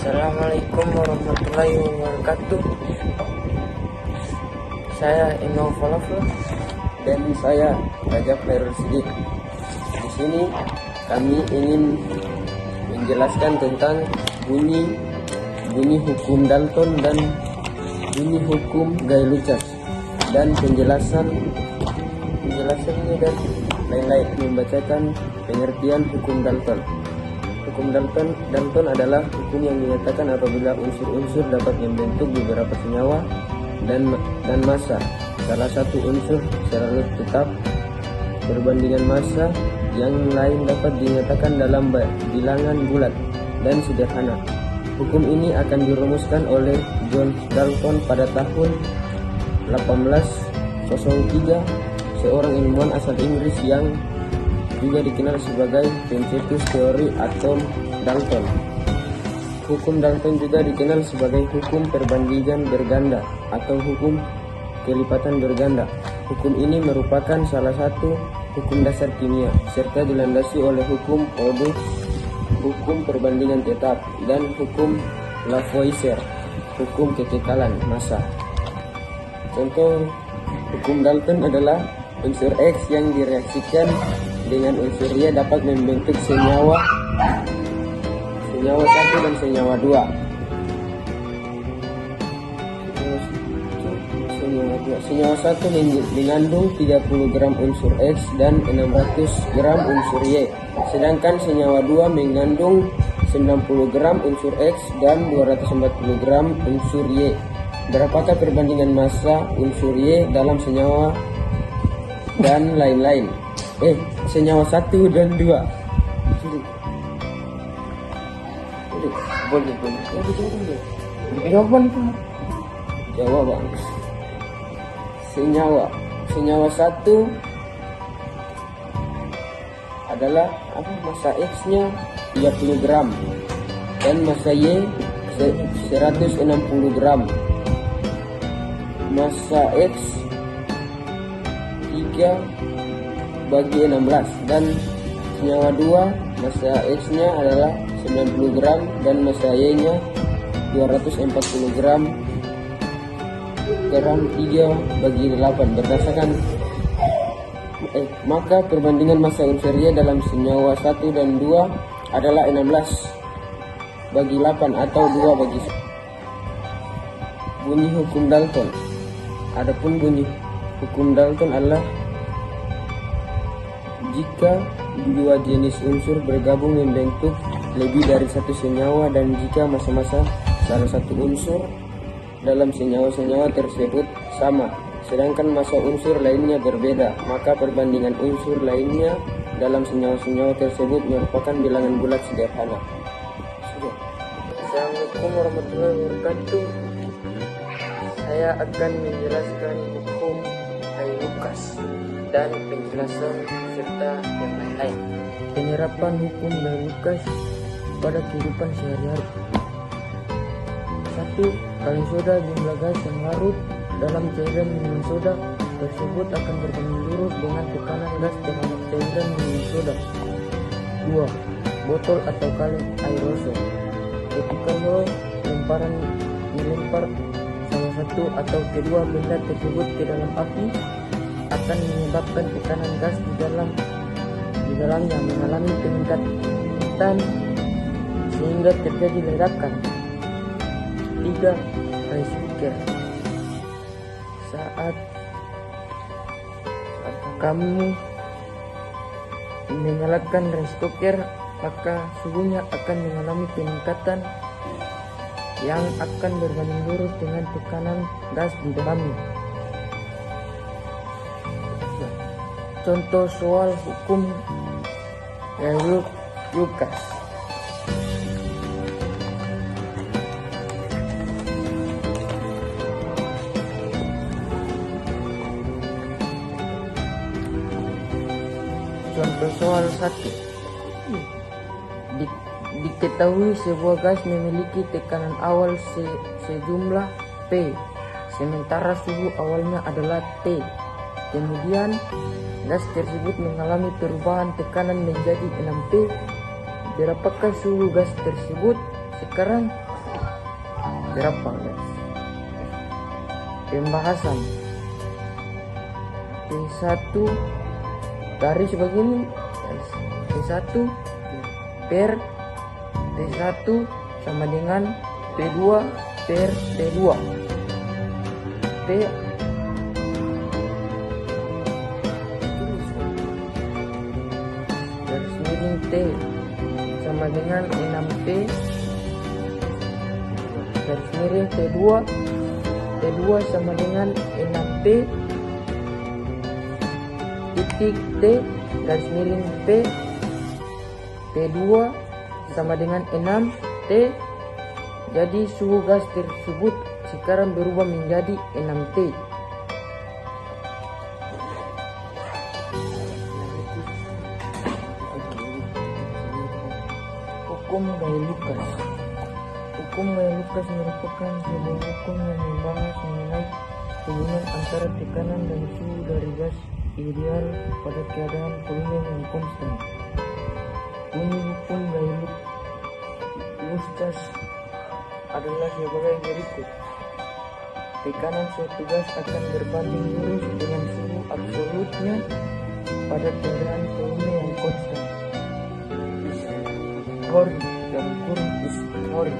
Assalamualaikum warahmatullahi wabarakatuh. Saya Ino Falafel dan saya Rajab Khairul Sidik. Di sini kami ingin menjelaskan tentang bunyi hukum Dalton dan bunyi hukum Gay Lussac dan penjelasannya dan lain-lain. Membacakan pengertian hukum Dalton. Hukum Dalton adalah hukum yang menyatakan apabila unsur-unsur dapat membentuk beberapa senyawa dan massa. Salah satu unsur selalu tetap perbandingan massa yang lain dapat dinyatakan dalam bilangan bulat dan sederhana. Hukum ini akan dirumuskan oleh John Dalton pada tahun 1803, seorang ilmuwan asal Inggris yang juga dikenal sebagai pencetus teori atom Dalton. Hukum Dalton juga dikenal sebagai hukum perbandingan berganda atau hukum kelipatan berganda. Hukum ini merupakan salah satu hukum dasar kimia serta dilandasi oleh hukum Pauli, hukum perbandingan tetap, dan hukum Lavoisier, hukum kekekalan massa. Contoh hukum Dalton adalah unsur X yang direaksikan dengan unsur Y dapat membentuk senyawa satu dan senyawa dua. Senyawa satu mengandung 30 gram unsur X dan 600 gram unsur Y, sedangkan senyawa dua mengandung 90 gram unsur X dan 240 gram unsur Y. Berapakah perbandingan massa unsur Y dalam senyawa dan lain-lain? Senyawa 1 dan 2. Boleh. Jawaban. Senyawa 1 adalah massa X-nya 30 gram dan massa Y 160 gram. Massa X 3/16 dan senyawa 2 massa X-nya adalah 90 gram dan massa Y-nya 240 gram. 3/8 berdasarkan maka perbandingan massa unsur Y dalam senyawa 1 dan 2 adalah 16/8 atau 2/1. Bunyi hukum Dalton. Adapun bunyi hukum Dalton adalah jika dua jenis unsur bergabung membentuk lebih dari satu senyawa dan jika massa-massa salah satu unsur dalam senyawa-senyawa tersebut sama, sedangkan massa unsur lainnya berbeda, maka perbandingan unsur lainnya dalam senyawa-senyawa tersebut merupakan bilangan bulat sederhana. Assalamualaikum warahmatullahi wabarakatuh. Saya akan menjelaskan hukum Gay Lussac dan penjelasan serta yang lain-lain. Penerapan hukum Gay Lussac pada kehidupan sehari-hari. 1. Kaleng soda, jumlah gas yang larut dalam cairan minuman soda tersebut akan berbanding lurus dengan tekanan gas terhadap cairan minuman soda. 2. Botol atau kaleng aerosol. Ketika melempar salah satu atau kedua benda tersebut ke dalam api akan menyebabkan tekanan gas di dalamnya mengalami peningkatan sehingga terjadi ledakan. 3. Rice cooker. Saat kamu menyalakan rice cooker, maka suhunya akan mengalami peningkatan yang akan berbanding lurus dengan tekanan gas di dalamnya. Contoh soal hukum Gay Lussac. Contoh soal 1. Diketahui sebuah gas memiliki tekanan awal sejumlah P, sementara suhu awalnya adalah T. Kemudian gas tersebut mengalami perubahan tekanan menjadi 6P. Berapakah suhu gas tersebut sekarang? berapa guys? Pembahasan P1 garis begini guys. P1 per T1 sama dengan P2 per T2. P garis miring T sama dengan 6P garis miring T2 sama dengan 6P titik T garis miring P T2 sama dengan 6T. Jadi suhu gas tersebut sekarang berubah menjadi 6T. Hukum Gay-Lucas. Hukum Gay-Lucas merupakan sebuah hukum yang membahas mengenai hubungan antara tekanan dan suhu dari gas ideal pada keadaan volume yang konstan. Bunyi hukum Gay-Lucas adalah sebagai berikut. Tekanan suatu gas akan berbanding lurus dengan suhu absolutnya pada keadaan volume yang konstan. Hori dalam kurung is hori